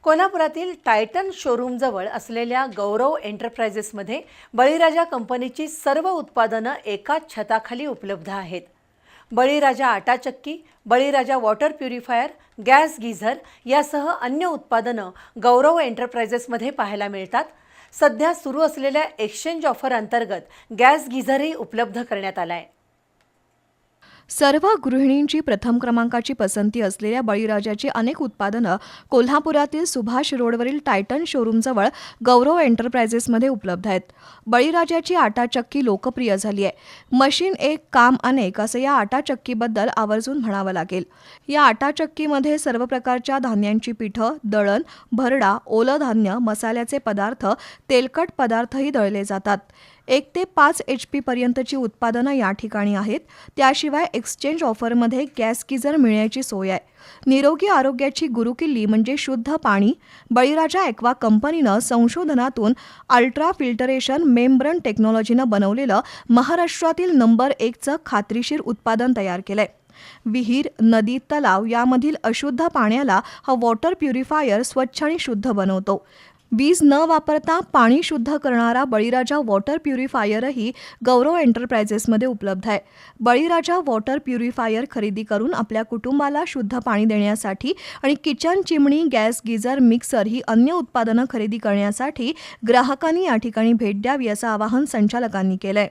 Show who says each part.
Speaker 1: कोल्हापुरातील टायटन शोरूमजवळ असलेल्या गौरव एंटरप्राइजेसमध्ये बळीराजा कंपनीची सर्व उत्पादनं एकाच छताखाली उपलब्ध आहेत. बळीराजा आटा चक्की, बळीराजा वॉटर प्युरिफायर, गॅस गीझर यासह अन्य उत्पादनं गौरव एंटरप्राइजेसमध्ये पाहायला मिळतात. सध्या सुरू असलेल्या एक्सचेंज ऑफर अंतर्गत गॅस गीझरही उपलब्ध करण्यात आला आहे.
Speaker 2: सर्व गृहिणींची प्रथम क्रमांकाची पसंती असलेल्या बळीराजाची अनेक उत्पादनं कोल्हापुरातील सुभाष रोडवरील टायटन शोरूमजवळ गौरव एंटरप्राइजेसमध्ये उपलब्ध आहेत. बळीराजाची आटा चक्की लोकप्रिय झाली आहे. मशीन एक काम अनेक असं या आटा चक्कीबद्दल आवर्जून म्हणावं लागेल. या आटा चक्कीमध्ये सर्व प्रकारच्या धान्यांची पिठं, दळण, भरडा, ओलं धान्य, मसाल्याचे पदार्थ, तेलकट पदार्थही दळले जातात. 1 ते 5 HP पर्यंतची उत्पादनं या ठिकाणी आहेत. त्याशिवाय एक्सचेंज ऑफरमध्ये गॅस गीझर मिळण्याची सोय आहे. निरोगी आरोग्याची गुरुकिल्ली म्हणजे शुद्ध पाणी. बळीराजा ॲक्वा कंपनीनं संशोधनातून अल्ट्रा फिल्टरेशन मेम्ब्रेन टेक्नॉलॉजीनं बनवलेलं महाराष्ट्रातील नंबर 1चं खात्रीशीर उत्पादन तयार केलंय. विहीर, नदी, तलाव यामधील अशुद्ध पाण्याला हा वॉटर प्युरिफायर स्वच्छ आणि शुद्ध बनवतो. वीज न वापरता पाणी शुद्ध करणारा बळीराजा वॉटर प्युरिफायरही गौरव एंटरप्राइजेसमध्ये उपलब्ध आहे. बळीराजा वॉटर प्युरिफायर खरेदी करून आपल्या कुटुंबाला शुद्ध पाणी देण्यासाठी आणि किचन चिमणी, गॅस गीझर, मिक्सर ही अन्य उत्पादनं खरेदी करण्यासाठी ग्राहकांनी या ठिकाणी भेट द्यावी असं आवाहन संचालकांनी केलंय.